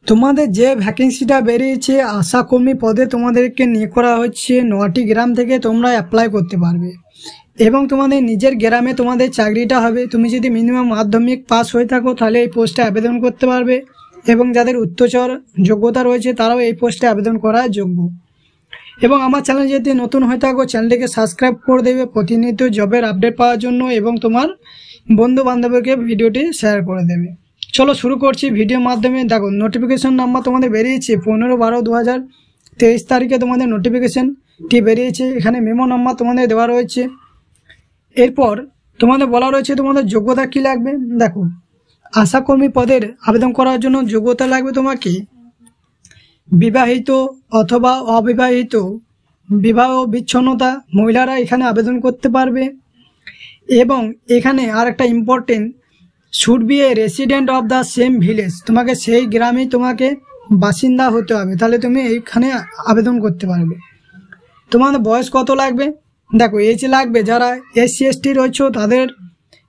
তোমাদের যে ভ্যাকেন্সিটা বেরিয়েছে আশাকর্মী পদে তোমাদেরকে নিয়োগ করা হচ্ছে 9টি গ্রাম থেকে তোমরা অ্যাপ্লাই করতে পারবে এবং তোমাদের নিজের গ্রামে তোমাদের চাকরিটা হবে। তুমি যদি মিনিমাম মাধ্যমিক পাস হয়ে থাকো তাহলে এই পোস্টে আবেদন করতে পারবে এবং যাদের উচ্চতর যোগ্যতা রয়েছে তারাও এই পোস্টে আবেদন করার যোগ্য। এবং আমার চ্যানেল যদি নতুন হয়ে থাকো চ্যানেলটিকে সাবস্ক্রাইব করে দেবে প্রতিনিয়ত জবের আপডেট পাওয়ার জন্য এবং তোমার বন্ধু বান্ধবকে ভিডিওটি শেয়ার করে দেবে। চলো শুরু করছি ভিডিওর মাধ্যমে। দেখো নোটিফিকেশন নাম্বার তোমাদের বেরিয়েছে 15/12/2023 তারিখে তোমাদের নোটিফিকেশনটি বেরিয়েছে। এখানে মেমো নাম্বার তোমাদের দেওয়া রয়েছে। এরপর তোমাদের বলা রয়েছে তোমাদের যোগ্যতা কি লাগবে। দেখো আশাকর্মী পদের আবেদন করার জন্য যোগ্যতা লাগবে তোমাকে বিবাহিত অথবা অবিবাহিত, বিবাহ বিচ্ছিন্নতা মহিলারা এখানে আবেদন করতে পারবে। এবং এখানে আর একটা important, should B A resident of the same village, তোমাকে সেই গ্রামেই তোমাকে বাসিন্দা হতে হবে, তাহলে তুমি এইখানে আবেদন করতে পারবে। তোমাদের বয়স কত লাগবে। দেখো এজ লাগবে যারা SC/ST রয়েছে তাদের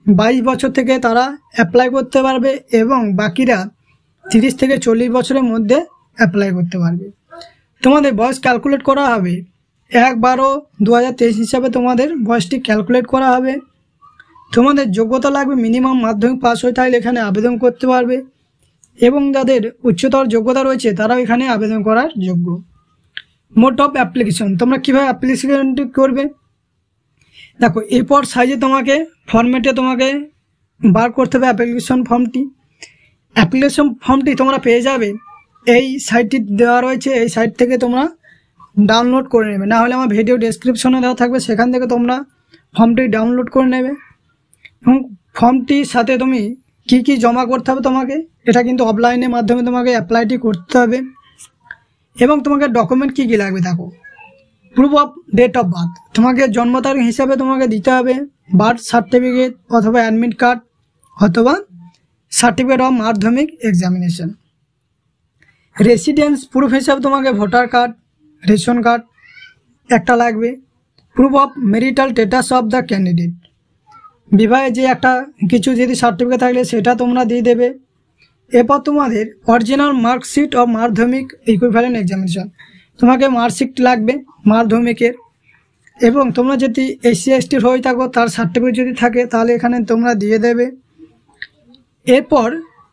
22 বছর থেকে তারা অ্যাপ্লাই করতে পারবে এবং বাকিরা 30 থেকে 40 বছরের মধ্যে অ্যাপ্লাই করতে পারবে। তোমাদের বয়স ক্যালকুলেট করা হবে 1/12/2023 হিসাবে তোমাদের বয়সটি ক্যালকুলেট করা হবে। তোমাদের যোগ্যতা লাগবে মিনিমাম মাধ্যমিক পাস হয়ে তাহলে এখানে আবেদন করতে পারবে এবং যাদের উচ্চতর যোগ্যতা রয়েছে তারাও এখানে আবেদন করার যোগ্য। মোড অফ অ্যাপ্লিকেশন, তোমরা কীভাবে অ্যাপ্লিকেশনটি করবে। দেখো এরপর সাইজে তোমাকে ফরম্যাটে তোমাকে বার করতে হবে অ্যাপ্লিকেশন ফর্মটি। অ্যাপ্লিকেশন ফর্মটি তোমরা পেয়ে যাবে এই সাইটটি দেওয়া রয়েছে, এই সাইট থেকে তোমরা ডাউনলোড করে নেবে, না হলে আমার ভিডিও ডেসক্রিপশনে দেওয়া থাকবে সেখান থেকে তোমরা ফর্মটি ডাউনলোড করে নেবে। এবং ফর্মটির সাথে তুমি কি কি জমা করতে হবে তোমাকে, এটা কিন্তু অফলাইনের মাধ্যমে তোমাকে অ্যাপ্লাইটি করতে হবে। এবং তোমাকে ডকুমেন্ট কি কি লাগবে। দেখো proof of date of birth, তোমাকে জন্ম তারিখ হিসাবে তোমাকে দিতে হবে বার্থ সার্টিফিকেট অথবা অ্যাডমিট কার্ড অথবা certificate of Madhyamik examination. Residence proof হিসাবে তোমাকে ভোটার কার্ড, রেশন কার্ড একটা লাগবে। Proof of marital status of the candidate, বিবাহে যে একটা কিছু যদি সার্টিফিকেট থাকলে সেটা তোমরা দিয়ে দেবে। এরপর তোমাদের অরিজিনাল মার্কশিট অফ মাধ্যমিক ইকুইভ্যালেন্ট এক্সামিনেশন, তোমাকে মার্কশিট লাগবে মাধ্যমিকের। এবং তোমরা যদি SC/ST হয়ে থাকো তার সার্টিফিকেট যদি থাকে তাহলে এখানে তোমরা দিয়ে দেবে। এরপর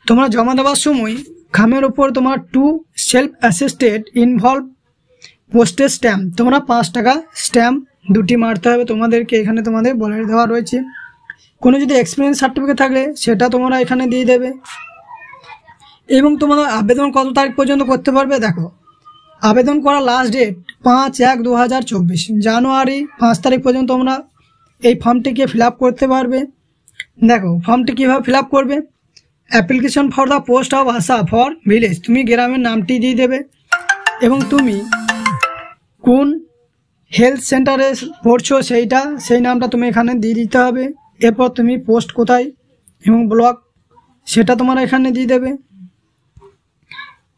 তোমরা জমা দেওয়ার সময় খামের ওপর তোমার to self assisted involve postage stamp, তোমরা 5 টাকা স্ট্যাম্প দুটি মারতে হবে তোমাদেরকে, এখানে তোমাদের বলে দেওয়া রয়েছে। কোনো যদি এক্সপিরিয়েন্স সার্টিফিকেট থাকলে সেটা তোমরা এখানে দিয়ে দেবে। এবং তোমরা আবেদন কত তারিখ পর্যন্ত করতে পারবে। দেখো আবেদন করার লাস্ট ডেট 5/1/2024, জানুয়ারি 5 তারিখ পর্যন্ত তোমরা এই ফর্মটিকে ফিল আপ করতে পারবে। দেখো ফর্মটি কীভাবে ফিল আপ করবে। Application for the post of Asha for village, তুমি গ্রামের নামটি দিয়ে দেবে এবং তুমি কোন হেলথ সেন্টারে পড়ছো সেই নামটা তুমি এখানে দিয়ে দিতে হবে। এরপর তুমি পোস্ট কোথায় এবং ব্লক সেটা তোমরা এখানে দিয়ে দেবে।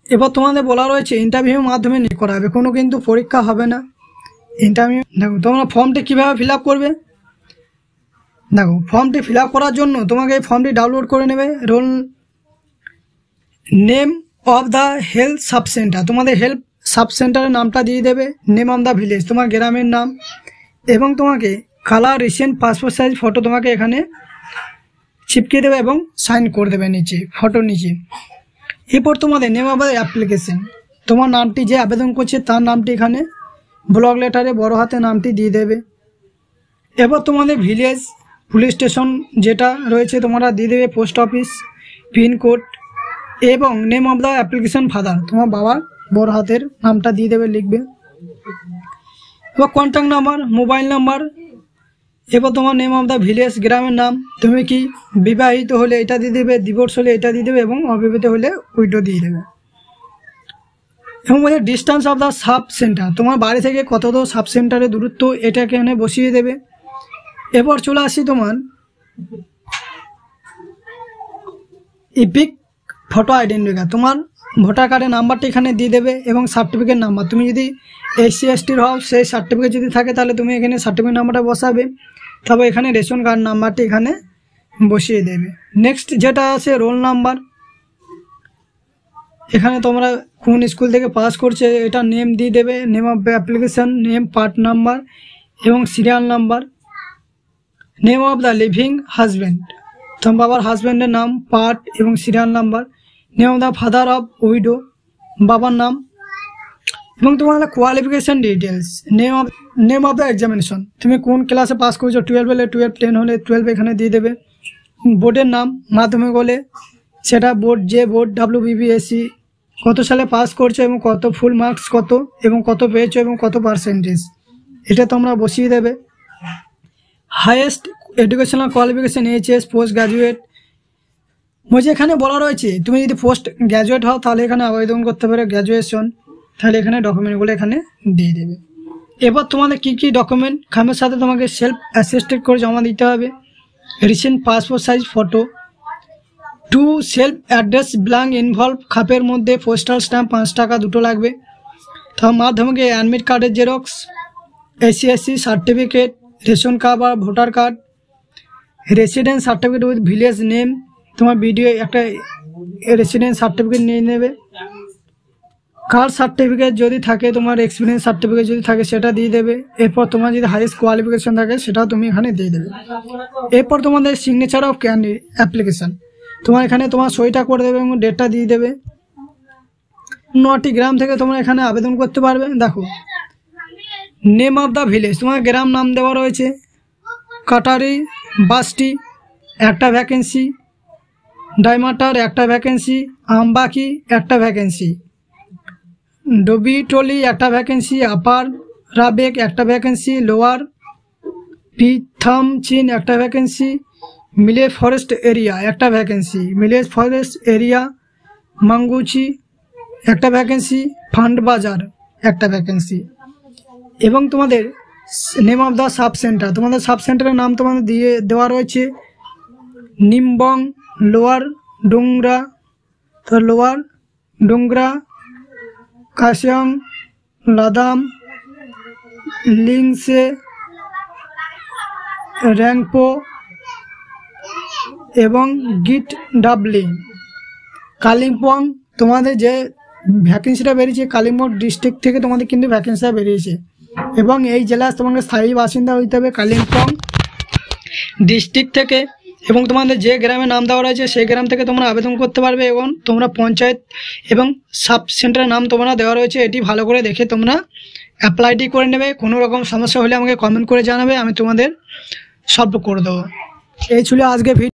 এবার তোমাদের বলা রয়েছে ইন্টারভিউর মাধ্যমে নিয়োগ করা হবে, কোনো কিন্তু পরীক্ষা হবে না, ইন্টারভিউ। দেখো তোমরা ফর্মটি কীভাবে ফিল আপ করবে। দেখো ফর্মটি ফিল আপ করার জন্য তোমাকে এই ফর্মটি ডাউনলোড করে নেবে। Roll name of the health sub centre, তোমাদের হেলথ সাব সেন্টারের নামটা দিয়ে দেবে। নেম অফ দ্য ভিলেজ তোমার গ্রামের নাম এবং তোমাকে colour recent passport size photo তোমাকে এখানে চিপকে দেবে এবং সাইন করে দেবে নিচে ফটোর নিচে। এরপর তোমাদের নেম অফ দ্য অ্যাপ্লিকেশন, তোমার নামটি যে আবেদন করছে তার নামটি এখানে ব্লক লেটারে বড় হাতে নামটি দিয়ে দেবে। এবার তোমাদের ভিলেজ পুলিশ স্টেশন যেটা রয়েছে তোমরা দিয়ে দেবে, পোস্ট অফিস, পিনকোড এবং name of the application father, তোমার বাবার বড় হাতের নামটা দিয়ে দেবে, লিখবে। এবার কন্ট্যাক্ট নাম্বার, মোবাইল নাম্বার। এবার তোমার নেম অফ দ্য ভিলেজ, গ্রামের নাম, তুমি কি বিবাহিত হলে এটা দিয়ে দেবে, ডিভোর্স হলে এটা দিয়ে দেবে এবং অবিবাহিত হলে ওইটা দিয়ে দেবে। এবং বলছে distance of the sub centre, তোমার বাড়ি থেকে কত দূর সাব সেন্টারের দূরত্ব এটা এখানে বসিয়ে দেবে। এরপর চলে আসি তোমার ইপিক ফটো আইডেন্টি কার্ড, তোমার ভোটার কার্ডের নাম্বারটা এখানে দিয়ে দেবে এবং সার্টিফিকেট নাম্বার, তুমি যদি SC/ST হও সেই সার্টিফিকেট যদি থাকে তাহলে তুমি এখানে সার্টিফিকেট নাম্বারটা বসাবে, তবে এখানে রেশন কার্ড নাম্বারটি এখানে বসিয়ে দেবে। নেক্সট যেটা আছে রোল নাম্বার, এখানে তোমরা কোন স্কুল থেকে পাস করছে এটা নেম দিয়ে দেবে, name of application, name, part number এবং serial number. Name of the living husband, তোমার বাবার হাজব্যান্ডের নাম, পার্ট এবং serial number. Name of the father of widow, বাবার নাম এবং তোমার qualification details. Name of the examination, তুমি কোন ক্লাসে পাস করছো, 12 হলে 12, 10 হলে 12 এখানে দিয়ে দেবে। বোর্ডের নাম, মাধ্যমিক হলে সেটা বোর্ড, যে বোর্ড, WBBSC, কত সালে পাস করছো এবং কত ফুল মার্কস কত এবং কত পেয়েছো এবং কত পার্সেন্টেজ, এটা তোমরা বসিয়ে দেবে। Highest educational qualification HS, post graduate. বলছি এখানে বলা রয়েছে তুমি যদি পোস্ট গ্র্যাজুয়েট হও তাহলে এখানে আবেদন করতে পারো, গ্র্যাজুয়েশন, তাহলে এখানে ডকুমেন্টগুলো এখানে দিয়ে দেবে। এবার তোমাদের কী কী ডকুমেন্ট খামের সাথে তোমাকে সেলফ অ্যাসিস্টেড করে জমা দিতে হবে। Recent passport size photo, 2 self address blank involve, খাপের মধ্যে পোস্টাল স্ট্যাম্প 5 টাকা দুটো লাগবে। তার মাধ্যমিকে অ্যাডমিট কার্ডের Xerox, SC/SC certificate, ration card বা voter card, residence certificate with village name, তোমার ভিডিও একটা রেসিডেন্স সার্টিফিকেট নিয়ে নেবে। কাস্ট সার্টিফিকেট যদি থাকে, তোমার এক্সপিরিয়েন্স সার্টিফিকেট যদি থাকে সেটা দিয়ে দেবে। এরপর তোমার যদি হাইয়েস্ট কোয়ালিফিকেশন থাকে সেটাও তুমি এখানে দিয়ে দেবে। এরপর তোমাদের সিগনেচার অফ অ্যাপ্লিকেশান, তোমার এখানে তোমার সইটা করে দেবে এবং ডেটটা দিয়ে দেবে। 9টি গ্রাম থেকে তোমরা এখানে আবেদন করতে পারবে। দেখো, নেম অফ দ্য ভিলেজ, তোমার গ্রাম নাম দেওয়া রয়েছে। কাটারি, বাস্টি একটা ভ্যাকেন্সি, ডাইমাটার একটা ভ্যাকেন্সি, আমবাকি একটা ভ্যাকেন্সি, ডবিটলি একটা ভ্যাকেন্সি, আপার রাবেক একটা ভ্যাকেন্সি, লোয়ার পিথামচিন একটা ভ্যাকেন্সি, মিলে ফরেস্ট এরিয়া একটা ভ্যাকেন্সি, মিলেজ ফরেস্ট এরিয়া মাঙ্গুচি একটা ভ্যাকেন্সি, ফান্ড বাজার একটা ভ্যাকেন্সি। এবং তোমাদের name of the sub centre, তোমাদের সাব সেন্টারের নাম তোমাদের দিয়ে দেওয়া রয়েছে। নিমবং, লোয়ার ডোংরা, তো লোয়ার ডোংরা, কাশিয়াং, লাদাম, লিংসে, র্যাংপো এবং গিট ডাবলি। কালিম্পং, তোমাদের যে ভ্যাকেন্সিটা বেরিয়েছে কালিম্পং ডিস্ট্রিক্ট থেকে তোমাদের কিন্তু ভ্যাকেন্সিটা বেরিয়েছে এবং এই জেলায় তোমাকে স্থায়ী বাসিন্দা হইতে হবে কালিম্পং ডিস্ট্রিক্ট থেকে। এবং তোমাদের যে গ্রামে নাম দেওয়া রয়েছে সেই গ্রাম থেকে তোমরা আবেদন করতে পারবে এবং তোমরা পঞ্চায়েত এবং সাব সেন্টারের নাম তোমরা দেওয়া রয়েছে, এটি ভালো করে দেখে তোমরা অ্যাপ্লাইটি করে নেবে। কোনো রকম সমস্যা হলে আমাকে কমেন্ট করে জানাবে, আমি তোমাদের সলভ করে দেবো। এই ছিল আজকে ভিডিও।